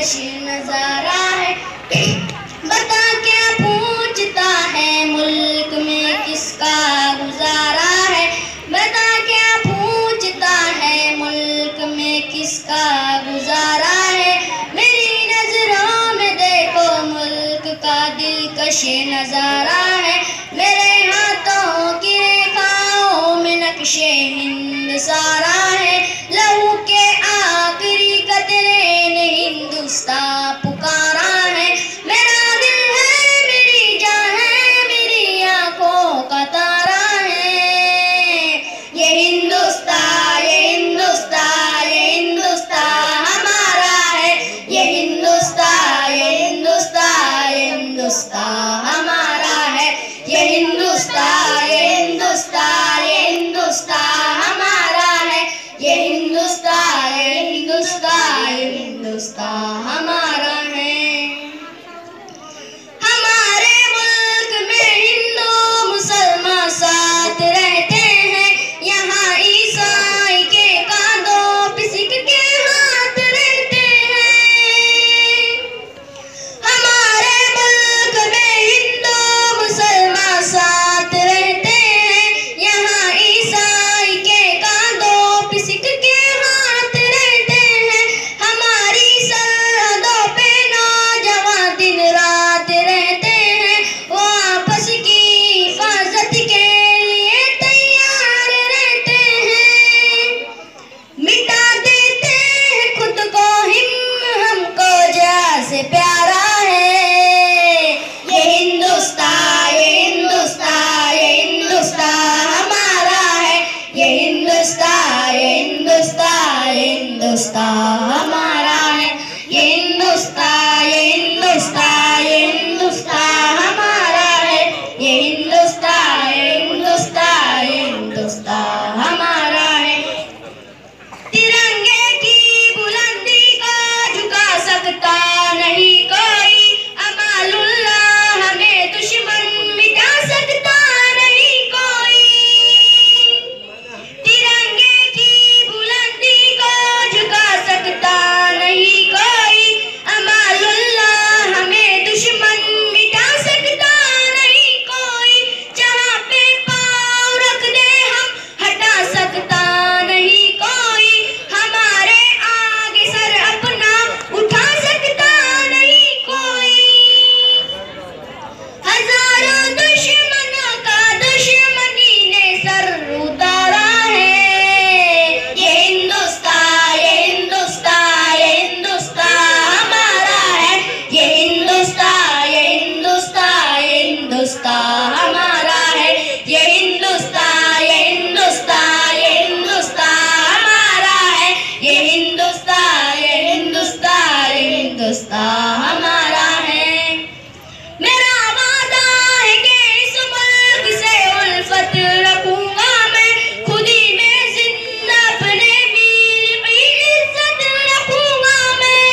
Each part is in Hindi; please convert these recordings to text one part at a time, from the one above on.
दिलकश नजारा है। बता क्या पूछता है मुल्क में किसका गुजारा है। बता क्या पूछता है मुल्क में किसका गुजारा है। मेरी नजरों में देखो मुल्क का दिलकश नजारा है। मेरे हाथों की रेखाओं में नक्शे हिंद सारा है। लहू के आखिरी कतरे ने हिंदुस्तान पुकारा है। मेरा दिल है मेरी जान है मेरी आंखों का तारा है। ये हिंदुस्तान ये हिंदुस्तान ये हिंदुस्तान हमारा है। ये हिंदुस्तान ये हिंदुस्तान ये हिंदुस्तान हमारा है। ये हिंदुस्तान ये हिंदुस्तान ये हिंदुस्तान हमारा है। ये हिंदुस्तान ये हिंदुस्तान ये हिंदुस्तान हमारा है। हमारे मुल्क में हिंदू मुसलमान साथ रहते हैं। यहाँ ईसाई के कांधों पे सिख के हाथ रहते हैं। हमारे मुल्क में हिंदू मुसलमान साथ रहते हैं। यहाँ ईसाई के कांधों पे सिख के हाथ रहते हैं। हमारी सरहदों पे नौजवान दिन रात रहते हैं। वो आपस की हिफाजत के लिए तैयार रहते हैं। मिटा देते हैं खुद को हमको जैसे प्यारा है। ये हिंदुस्तान ये हिंदुस्तान ये हिंदुस्तान हमारा है। ये हिंदुस्तान ये हिंदुस्तान ये हिंदुस्तान हमारा है। ये हिंदुस्तान ये हिंदुस्तान ये हिंदुस्तान हमारा है। ये हिंदुस्तान ये हिंदुस्तान ये हिंदुस्तान हमारा है। तिरंगे की बुलंदी को झुका सकता नहीं कोई। अमानुल्लाह हमें दुश्मन मिटा सकता नहीं कोई। तिरंगे की बुलंदी को झुका सकता नहीं कोई। अमानुल्लाह हमें दुश्मन मिटा सकता नहीं कोई। जहाँ पे पाँव रख दे हम हटा सकता नहीं कोई। हमारे आगे सर अपना उठा सकता नहीं कोई। हजारों दुश्मनों का दुश्मनी ने सर उतारा है। ये हिंदुस्तान ये हिंदुस्तान ये हिंदुस्तान हमारा है। ये हिंदुस्तान ये हिंदुस्तान ये हिंदुस्तान हमारा है। ये हिंदुस्तान ये हिंदुस्तान ये हिंदुस्तान हमारा है। ये हिंदुस्तान ये हिंदुस्तान ये हिंदुस्तान हमारा है। मेरा वादा है कि इस मुल्क से उल्फत रखूंगा मैं। खुदी में जिंदा अपने मीर की इज्जत रखूंगा मैं।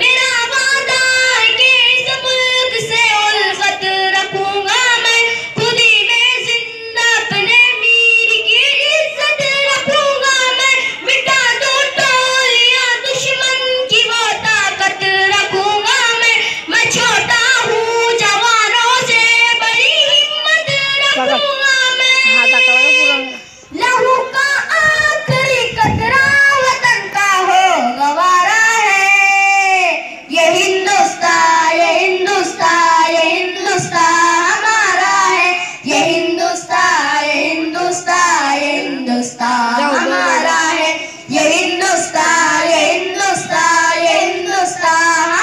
मेरा वादा है कि इस मुल्क से उल्फत रखूंगा मैं। खुदी में जिंदा अपने मीर की इज्जत रखूंगा मैं। मिटा दो टोलियां दुश्मन की वो ताकत रखूंगा मैं। मैं छोटा हूँ जवानों से बड़ी हिम्मत रखूंगा मैं। लहू का आखिरी कतरा वतन का हो गवारा है। ये हिंदुस्तान ये हिंदुस्तान ये हिंदुस्तान हमारा है। ये हिंदुस्तान ये हिंदुस्तान ये हिंदुस्तान हमारा है। ये हिंदुस्तान ये हिंदुस्तान ये हिंदुस्तान